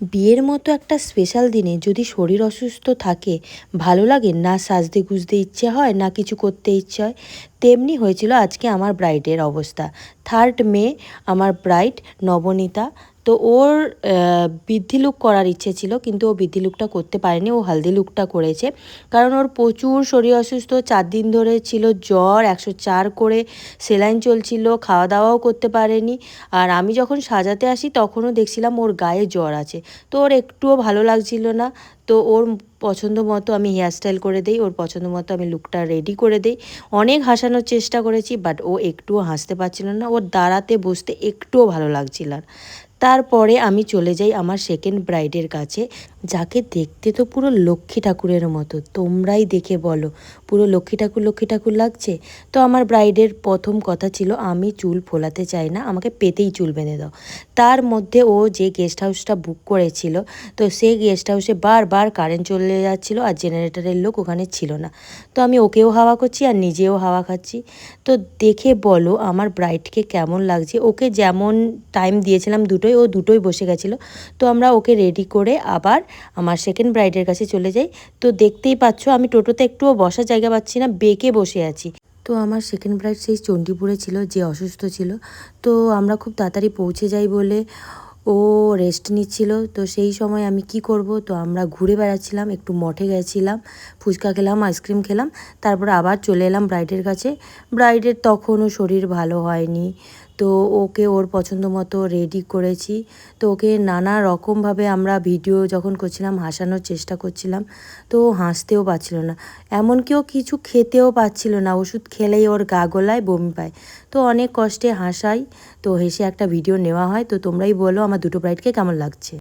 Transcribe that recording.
বিয়ের মতো একটা স্পেশাল দিনে যদি শরীর অসুস্থ থাকে ভালো লাগে না, সাজতে গুজতে ইচ্ছে হয় না, কিছু করতে ইচ্ছে হয়। তেমনি হয়েছিল আজকে আমার ব্রাইডের অবস্থা। 3rd মে আমার ব্রাইড নবনীতা। তো ওর বৃদ্ধি লুক করার ইচ্ছে ছিল, কিন্তু ও বৃদ্ধি লুকটা করতে পারেনি, ও হালদি লুকটা করেছে। কারণ ওর প্রচুর শরীর অসুস্থ, 4 দিন ধরে ছিল জ্বর 104 করে, সেলাইন চলছিল, খাওয়া দাওয়াও করতে পারেনি। আর আমি যখন সাজাতে আসি তখনও দেখছিলাম ওর গায়ে জ্বর আছে। তো ওর একটুও ভালো লাগছিল না। তো ওর পছন্দ মতো আমি হেয়ারস্টাইল করে দিই, ওর পছন্দ মতো আমি লুকটা রেডি করে দিই। অনেক হাসানোর চেষ্টা করেছি, বাট ও একটুও হাসতে পারছিল না, ওর দাঁড়াতে বসতে একটুও ভালো লাগছিল না। তারপরে আমি চলে যাই আমার সেকেন্ড ব্রাইডের কাছে, যাকে দেখতে তো পুরো লক্ষ্মী ঠাকুরের মতো। তোমরাই দেখে বলো পুরো লক্ষ্মী ঠাকুর লাগছে। তো আমার ব্রাইডের প্রথম কথা ছিল, আমি চুল ফোলাতে চাই না, আমাকে পেতেই চুল বেঁধে দাও। তার মধ্যে ও যে গেস্ট হাউসটা বুক করেছিল, তো সেই গেস্ট হাউসে বারবার কারেন্ট চলে যাচ্ছিলো আর জেনারেটরের লোক ওখানে ছিল না। তো আমি ওকেও হাওয়া করছি আর নিজেও হাওয়া খাচ্ছি। তো দেখে বলো আমার ব্রাইডকে কেমন লাগছে। ওকে যেমন টাইম দিয়েছিলাম দুটোই, ও দুটোই বসে গেছিলো। তো আমরা ওকে রেডি করে আবার আমার সেকেন্ড ব্রাইডের কাছে চলে যাই। তো দেখতেই পাচ্ছ আমি টোটোতে একটুও বসার জায়গা পাচ্ছি না, বেঁকে বসে আছি। তো আমার সেকেন্ড ব্রাইড সেই চণ্ডীপুরে ছিল, যে অসুস্থ ছিল। তো আমরা খুব তাড়াতাড়ি পৌঁছে যাই বলে ও রেস্ট নিচ্ছিল। তো সেই সময় আমি কি করব, তো আমরা ঘুরে বেড়াচ্ছিলাম, একটু মঠে গেছিলাম, ফুচকা খেলাম, আইসক্রিম খেলাম, তারপর আবার চলে এলাম ব্রাইডের কাছে। ব্রাইডের তখনও শরীর ভালো হয়নি। তো ওকে ওর পছন্দ মতো রেডি করেছি। তো ওকে নানা রকমভাবে আমরা ভিডিও যখন করছিলাম হাসানোর চেষ্টা করছিলাম। তো ও হাসতেও পারছিল না, এমনকি ও কিছু খেতেও পাচ্ছিল না, ওষুধ খেলেই ওর গা গোলায়, বমি পায়। তো অনেক কষ্টে হাসাই, তো হেসে একটা ভিডিও নেওয়া হয়। তো তোমরাই বলো আমার দুটো ব্রাইডকে কেমন লাগছে।